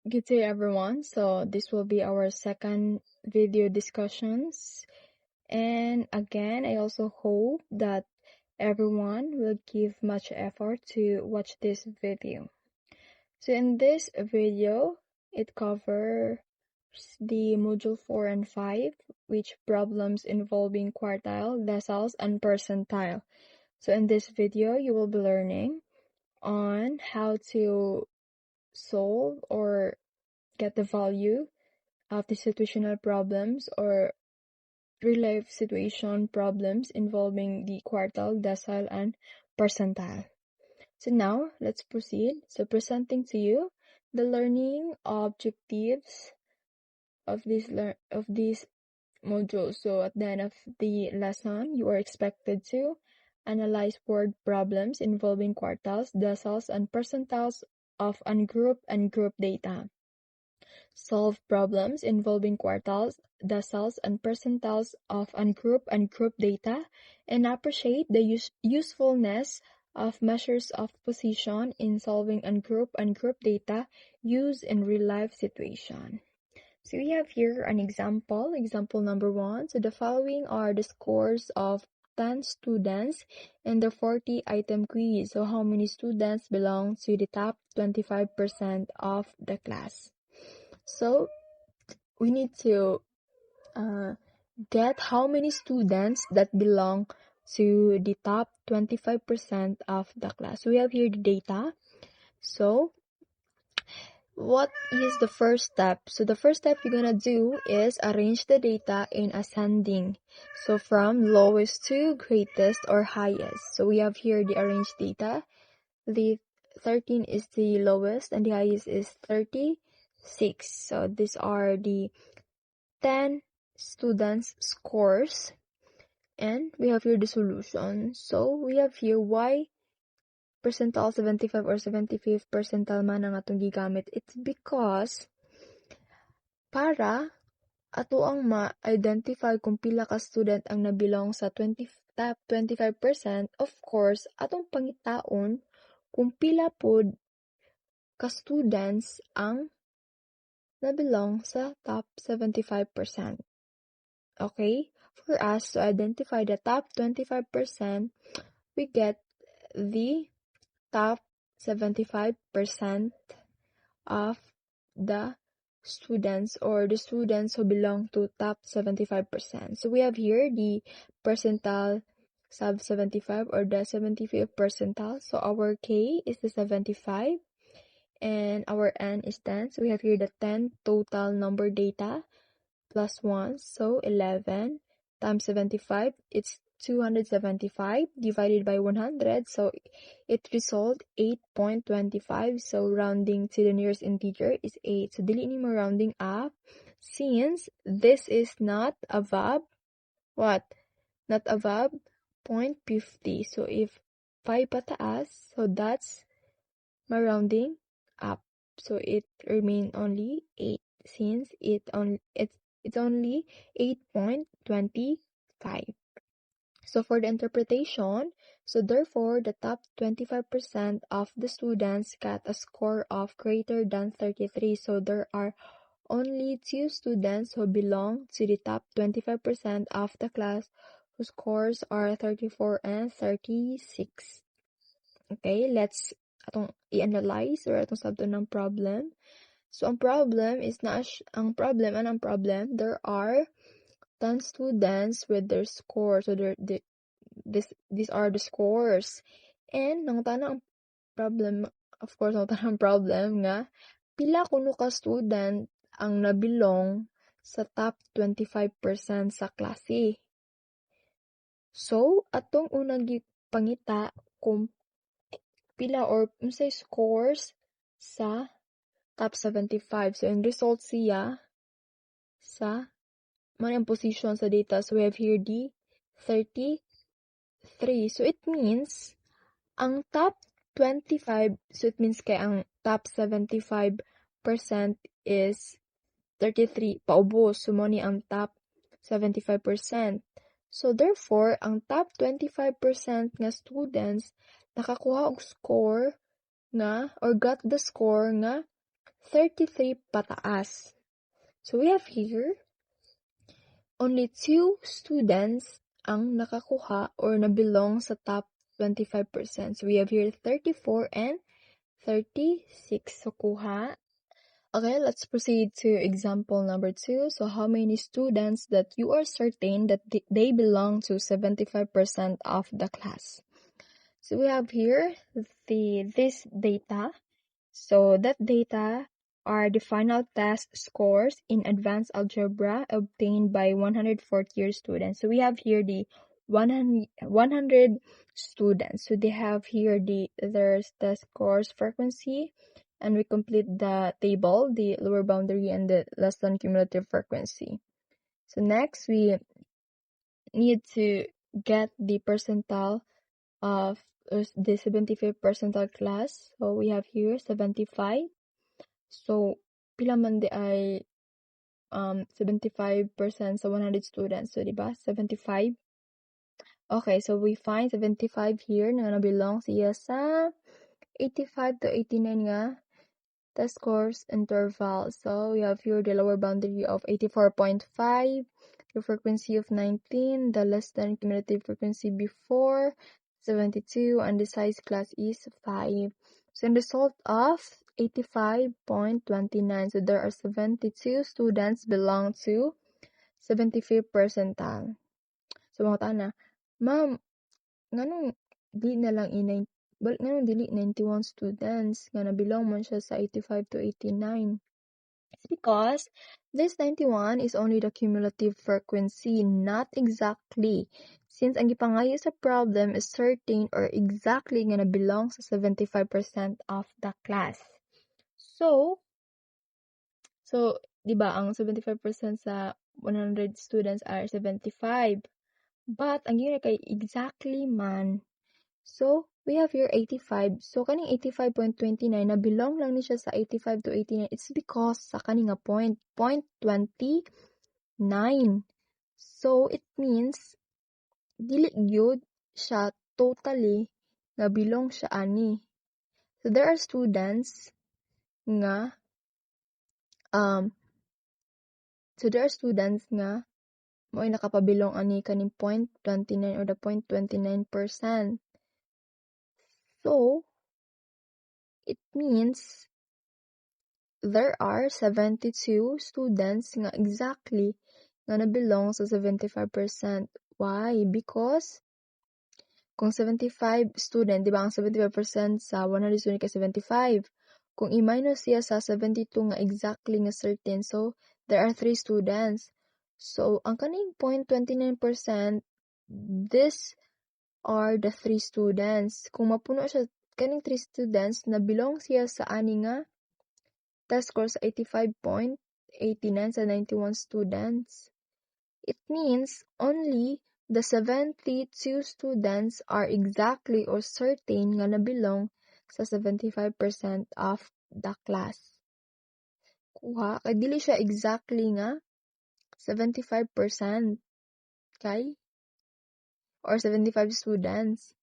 Good day, everyone. So this will be our second video discussions. And again, I also hope that everyone will give much effort to watch this video. So in this video, it covers the module 4 and 5, which problems involving quartile, decile, and percentile. So in this video, you will be learning on how to solve or get the value of the situational problems or real-life situation problems involving the quartile, decile, and percentile. So now, let's proceed. So presenting to you the learning objectives of this module. So at the end of the lesson, you are expected to analyze word problems involving quartiles, deciles, and percentiles of ungroup and group data. Solve problems involving quartiles, deciles, and percentiles of ungroup and group data, and appreciate the usefulness of measures of position in solving ungroup and group data used in real-life situation. So we have here an example number 1. So the following are the scores of 10 students in the 40-item quiz. So how many students belong to the top 25% of the class? So we need to get how many students that belong to the top 25% of the class. So we have here the data. So what is the first step? So the first step you're gonna do is arrange the data in ascending. So from lowest to greatest or highest. So we have here the arranged data. The 13 is the lowest and the highest is 36. So these are the 10 students' scores, and we have here the solution. So we have here y percentile 75 or 75th percentile man ang atong gigamit. It's because para ato ang ma-identify kung pila ka student ang nabilong sa top 25%, of course, atong pangitaon kung pila pod ka students ang nabilong sa top 75%. Okay? For us to identify the top 25%, we get the top 75% of the students or the students who belong to top 75%. So we have here the percentile sub 75 or the 75th percentile. So our K is the 75 and our N is 10. So we have here the 10 total number data plus 1, so 11 times 75, it's 275 divided by 100, so it result 8.25. So rounding to the nearest integer is 8. So dili ni mo rounding up since this is not above what? Not above 0.50. So if 5 pataas, so that's ma-rounding up. So it remain only 8 since it's only 8.25. So for the interpretation, so therefore the top 25% of the students got a score of greater than 33. So there are only 2 students who belong to the top 25% of the class whose scores are 34 and 36. Okay, let's atong i-analyze or atong sabto ng problem. So ang problem, there are 10 students with their scores. So these are the scores. And nang tanang problem, of course, nang tanang problem nga, pila kuno ka student ang nabilong sa top 25% sa klase. So, atong unang gipangita kung pila or unsay scores sa top 75. So, yung result siya sa manang position sa data. So, we have here the 33. So, it means ang top 25, so it means kay ang top 75% is 33. Paubos. So, mo ni ang top 75%. So, therefore, ang top 25% nga students nakakuha og score nga or got the score nga 33 pataas. So we have here only 2 students ang nakakuha or nabilong sa top 25%. So we have here 34 and 36. So kuha. Okay, let's proceed to example number 2. So how many students that you are certain that they belong to 75% of the class? So we have here this data. So that data are the final test scores in advanced algebra obtained by 140 students. So we have here the 100 students. So they have here their test scores frequency, and we complete the table, the lower boundary and the less than cumulative frequency. So next we need to get the percentile of the 75 percentile class. So we have here 75. So pila man di ay 75% sa 100 students. So diba? 75. Okay, so we find 75 here na nabilong siya sa 85 to 89 nga test scores interval. So we have here the lower boundary of 84.5, the frequency of 19, the less than cumulative frequency before 72, and the size class is 5. So in result of 85.29, so there are 72 students belong to 75th percentile. So mga tana, ma'am, nganong di na lang nganong dili 91 students nga nabilong man siya sa 85 to 89? It's because this 91 is only the cumulative frequency, not exactly. Since ang gipangayo sa problem is certain or exactly nga nabilong sa 75% of the class. So, di ba, ang 75% sa 100 students are 75. But, ang yun kay exactly man. So, we have here 85. So, kaning 85.29 na belong lang ni siya sa 85 to 89. It's because sa kaning nga point 29. So, it means dili gyud siya totally nga belong siya ani. So, there are students nga mo'y nakapabilong ani kaning 0.29 or the 0.29%. So, it means there are 72 students nga exactly nga nabilong sa 75%. Why? Because kung 75 student, di ba ang 75% sa 100 student kay 75. Kung i-minus siya sa 72 nga exactly nga certain, so there are 3 students. So, ang kaning 0.29%, these are the 3 students. Kung mapuno siya kaning 3 students, nabilong siya sa ani nga test score sa 85.89 sa 91 students. It means only the 72 students are exactly or certain nga nabilong sa 75% of the class. Kuha, kay dili siya exactly nga 75% kay or 75 students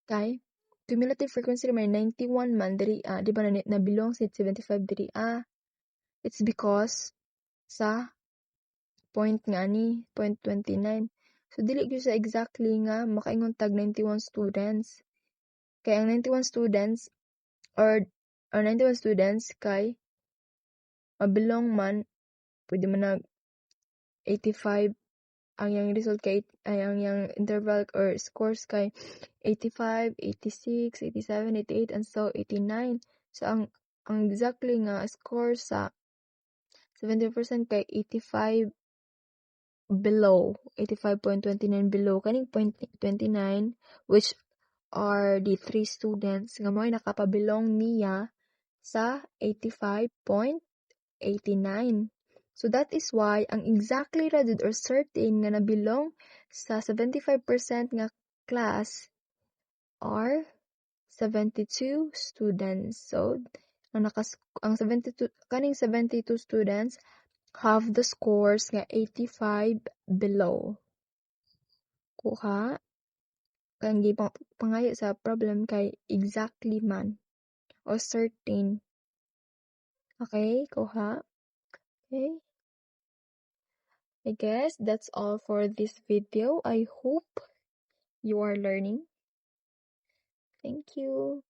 kay cumulative frequency may 91 man diri di ba nabilong sa 75 diri it's because sa point nga ni 0.29. So dili gyud sa exactly nga makaingon tag 91 students. Kay ang 91 students or 91 students kay mabilong man pwede man nag 85 ang yang result kay ang yang interval or scores kay 85, 86, 87, 88 and so 89. So ang exactly nga score sa 70% kay 85 below 85.29 below kaning 0.29 which are the 3 students nga mo'y nakapabilong niya sa 85.89. So that is why ang exactly rated or certain nga nabilong sa 75% nga class are 72 students. So ang 72 kaning 72 students have the scores nga 85 below. Kuha kang pangayo sa problem kay exactly man o certain Okay, kuha. Okay. I guess that's all for this video. I hope you are learning. Thank you.